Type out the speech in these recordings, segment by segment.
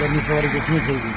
करनी सवारी कितनी चाहिए।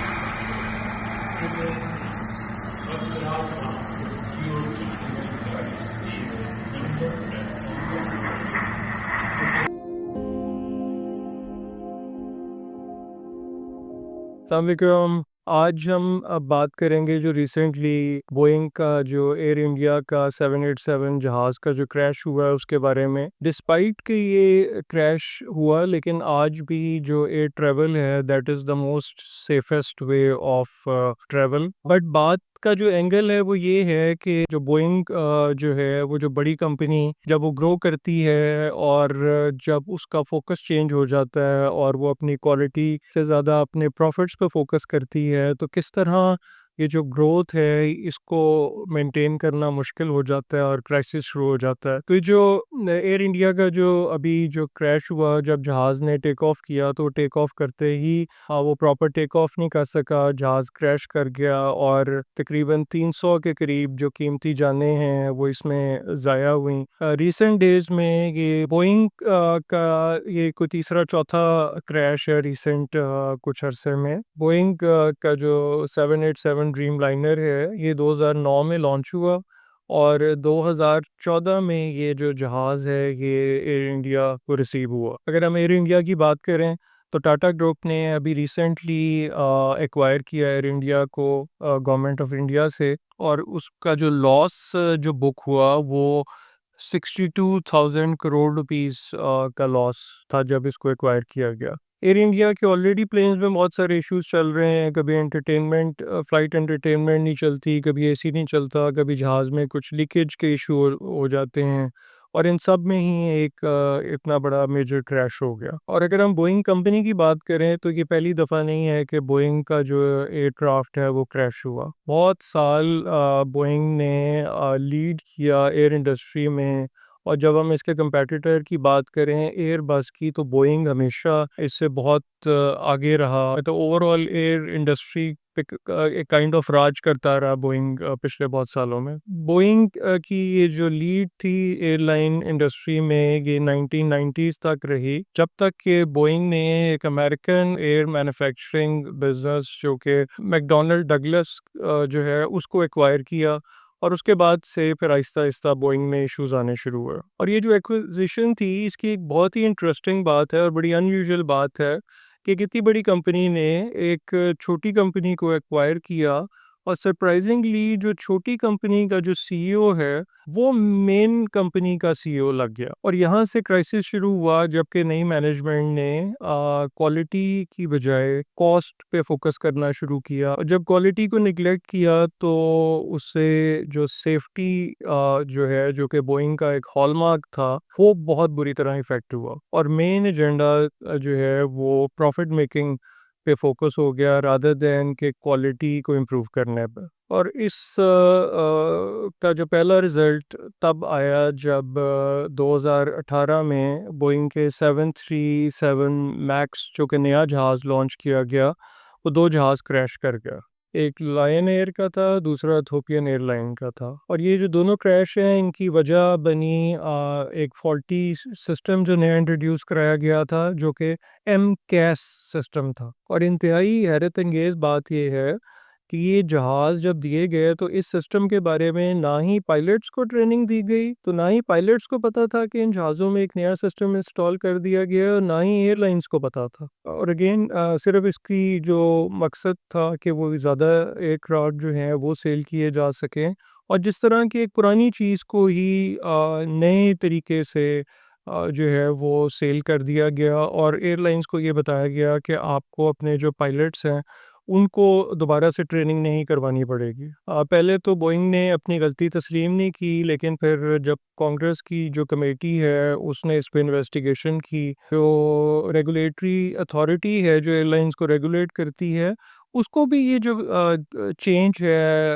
अस्सलाम वालेकुम। आज हम बात करेंगे जो रिसेंटली बोइंग का जो एयर इंडिया का 787 जहाज़ का जो क्रैश हुआ है उसके बारे में। डिस्पाइट कि ये क्रैश हुआ, लेकिन आज भी जो एयर ट्रैवल है that is the most safest way of travel. But बात का जो एंगल है वो ये है कि जो बोइंग जो है वो जो बड़ी कंपनी जब वो ग्रो करती है और जब उसका फोकस चेंज हो जाता है और वो अपनी क्वालिटी से ज़्यादा अपने प्रॉफिट्स पे फोकस करती है, तो किस तरह ये जो ग्रोथ है इसको मेंटेन करना मुश्किल हो जाता है और क्राइसिस शुरू हो जाता है। तो ये जो एयर इंडिया का जो अभी जो क्रैश हुआ, जब जहाज़ ने टेक ऑफ किया तो टेक ऑफ करते ही वो प्रॉपर टेक ऑफ नहीं कर सका, जहाज़ क्रैश कर गया और तकरीबन 300 के करीब जो कीमती जानें हैं वो इसमें ज़ाया हुई। रिसेंट डेज़ में ये बोइंग का ये कोई तीसरा चौथा क्रैश है रिसेंट कुछ अरसे में। बोइंग का जो 787 ड्रीम लाइनर है ये 2009 में लॉन्च हुआ और 2014 में ये जो जहाज़ है ये एयर इंडिया को रिसीव हुआ। अगर हम एयर इंडिया की बात करें तो टाटा ग्रुप ने अभी रिसेंटली एक्वायर किया एयर इंडिया को गवर्नमेंट ऑफ इंडिया से, और उसका जो लॉस जो बुक हुआ वो 62,000 करोड़ रुपीस का लॉस था जब इसको एक्वायर किया गया। एयर इंडिया के ऑलरेडी प्लेन्स में बहुत सारे इश्यूज चल रहे हैं। कभी फ्लाइट एंटरटेनमेंट नहीं चलती, कभी एसी नहीं चलता, कभी जहाज़ में कुछ लीकेज के इशू हो जाते हैं, और इन सब में ही एक इतना बड़ा मेजर क्रैश हो गया। और अगर हम बोइंग कंपनी की बात करें तो ये पहली दफ़ा नहीं है कि बोइंग का जो एयरक्राफ्ट है वो क्रैश हुआ। बहुत साल बोइंग ने लीड किया एयर इंडस्ट्री में, और जब हम इसके कंपैटिटर की बात करें एयरबस की, तो बोइंग हमेशा इससे बहुत आगे रहा। तो ओवरऑल एयर इंडस्ट्री पे एक काइंड ऑफ राज करता रहा बोइंग पिछले बहुत सालों में। बोइंग की ये जो लीड थी एयरलाइन इंडस्ट्री में ये 1990s तक रही, जब तक कि बोइंग ने एक अमेरिकन एयर मैन्युफैक्चरिंग बिजनेस जो कि मैकडॉनल्ड डगलस जो है उसको एक्वायर किया, और उसके बाद से फिर आहिस्ता आहिस्ता बोइंग में इश्यूज आने शुरू हुए। और ये जो एक्विजिशन थी इसकी एक बहुत ही इंटरेस्टिंग बात है और बड़ी अनयूजुअल बात है कि कितनी बड़ी कंपनी ने एक छोटी कंपनी को एक्वायर किया, और सरप्राइजिंगली जो छोटी कंपनी का जो सीईओ है वो मेन कंपनी का सीईओ लग गया। और यहाँ से क्राइसिस शुरू हुआ जबकि नई मैनेजमेंट ने क्वालिटी की बजाय कॉस्ट पे फोकस करना शुरू किया, और जब क्वालिटी को निगलेक्ट किया तो उससे जो सेफ्टी जो है, जो कि बोइंग का एक हॉलमार्क था, वो बहुत बुरी तरह इफेक्ट हुआ, और मेन एजेंडा जो है वो प्रॉफिट मेकिंग पे फोकस हो गया रादर देन के क्वालिटी को इम्प्रूव करने पे। और इस का जो पहला रिज़ल्ट तब आया जब 2018 में बोइंग के 737 मैक्स जो कि नया जहाज़ लॉन्च किया गया, वो दो जहाज़ क्रैश कर गया। एक लायन एयर का था, दूसरा इथोपियन एयरलाइन का था। और ये जो दोनों क्रैश हैं इनकी वजह बनी एक फॉल्टी सिस्टम जो नया इंट्रोड्यूस कराया गया था, जो कि एम कैस सिस्टम था। और इंतहाई हैरत अंगेज़ बात यह है कि ये जहाज़ जब दिए गए तो इस सिस्टम के बारे में ना ही पायलट्स को ट्रेनिंग दी गई, तो ना ही पायलट्स को पता था कि इन जहाज़ों में एक नया सिस्टम इंस्टॉल कर दिया गया है, और ना ही एयरलाइंस को पता था। और अगेन सिर्फ इसकी जो मकसद था कि वो ज़्यादा एयरक्राफ्ट जो हैं वो सेल किए जा सकें, और जिस तरह की एक पुरानी चीज़ को ही नए तरीके से जो है वो सेल कर दिया गया, और एयरलाइंस को ये बताया गया कि आपको अपने जो पायलट्स हैं उनको दोबारा से ट्रेनिंग नहीं करवानी पड़ेगी। पहले तो बोइंग ने अपनी गलती तस्लीम नहीं की, लेकिन फिर जब कांग्रेस की जो कमेटी है उसने इस पे इन्वेस्टिगेशन की, जो रेगुलेटरी अथॉरिटी है जो एयरलाइंस को रेगुलेट करती है, उसको भी ये जो चेंज है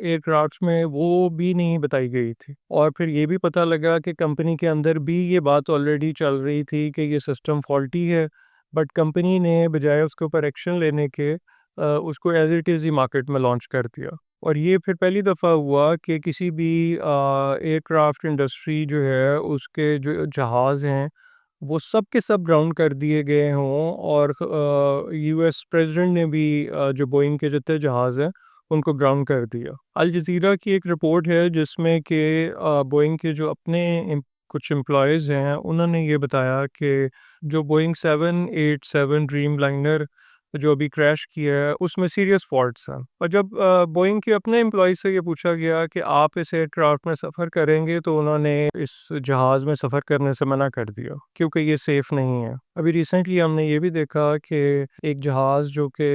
एयरक्राफ्ट्स में वो भी नहीं बताई गई थी। और फिर ये भी पता लगा कि कंपनी के अंदर भी ये बात ऑलरेडी चल रही थी कि ये सिस्टम फॉल्टी है, बट कंपनी ने बजाय उसके ऊपर एक्शन लेने के उसको as it is he market में लॉन्च कर दिया। और ये फिर पहली दफ़ा हुआ कि किसी भी एयरक्राफ्ट इंडस्ट्री जो है उसके जो जहाज़ हैं वो सब के सब ग्राउंड कर दिए गए हों, और यूएस प्रेसिडेंट ने भी जो बोइंग के जितने जहाज़ हैं उनको ग्राउंड कर दिया। अल जज़ीरा की एक रिपोर्ट है जिसमें कि बोइंग के जो अपने कुछ एम्प्लॉयज़ हैं उन्होंने ये बताया कि जो बोइंग 787 ड्रीम लाइनर जो अभी क्रैश किया है उसमें सीरियस फॉल्ट्स हैं। और जब बोइंग के अपने एम्प्लॉय से ये पूछा गया कि आप इस एयरक्राफ्ट में सफ़र करेंगे, तो उन्होंने इस जहाज़ में सफ़र करने से मना कर दिया क्योंकि ये सेफ़ नहीं है। अभी रिसेंटली हमने ये भी देखा कि एक जहाज़ जो कि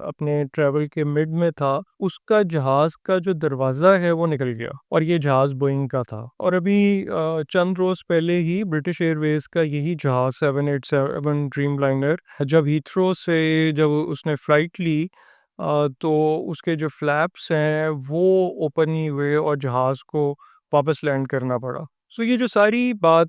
अपने ट्रैवल के मिड में था, उसका जहाज़ का जो दरवाज़ा है वो निकल गया, और ये जहाज़ बोइंग का था। और अभी चंद रोज़ पहले ही ब्रिटिश एयरवेज़ का यही जहाज़ 787 ड्रीम लाइनर जब हीथ्रो से जब उसने फ़्लाइट ली, तो उसके जो फ्लैप्स हैं वो ओपन नहीं हुए और जहाज़ को वापस लैंड करना पड़ा। सो ये जो सारी बात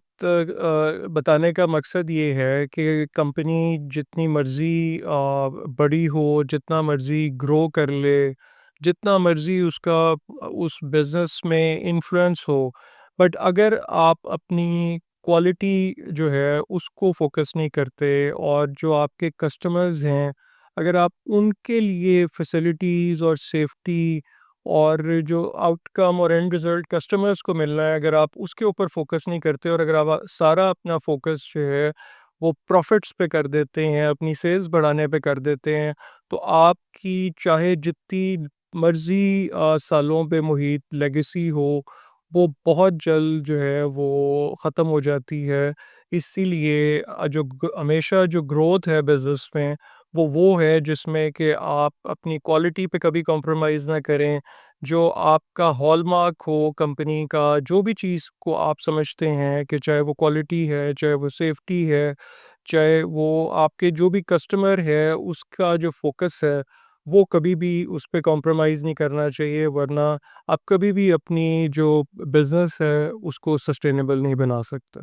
बताने का मकसद ये है कि कंपनी जितनी मर्ज़ी बड़ी हो, जितना मर्ज़ी ग्रो कर ले, जितना मर्ज़ी उसका उस बिज़नेस में इन्फ्लुएंस हो, बट अगर आप अपनी क्वालिटी जो है उसको फ़ोकस नहीं करते, और जो आपके कस्टमर्स हैं, अगर आप उनके लिए फैसिलिटीज़ और सेफ्टी और जो आउटकम और एंड रिज़ल्ट कस्टमर्स को मिलना है, अगर आप उसके ऊपर फ़ोकस नहीं करते, और अगर आप सारा अपना फ़ोकस जो है वो प्रॉफ़िट्स पे कर देते हैं, अपनी सेल्स बढ़ाने पे कर देते हैं, तो आपकी चाहे जितनी मर्ज़ी सालों पे मुहित लेगेसी हो, वो बहुत जल्द जो है वो ख़त्म हो जाती है। इसीलिए जो हमेशा जो ग्रोथ है बिज़नेस में, वो है जिसमें कि आप अपनी क्वालिटी पे कभी कॉम्प्रोमाइज़ ना करें। जो आपका हॉलमार्क हो कंपनी का, जो भी चीज़ को आप समझते हैं कि चाहे वो क्वालिटी है, चाहे वो सेफ्टी है, चाहे वो आपके जो भी कस्टमर है, उसका जो फ़ोकस है, वो कभी भी उस पे कॉम्प्रोमाइज़ नहीं करना चाहिए, वरना आप कभी भी अपनी जो बिज़नेस है, उसको सस्टेनेबल नहीं बना सकते।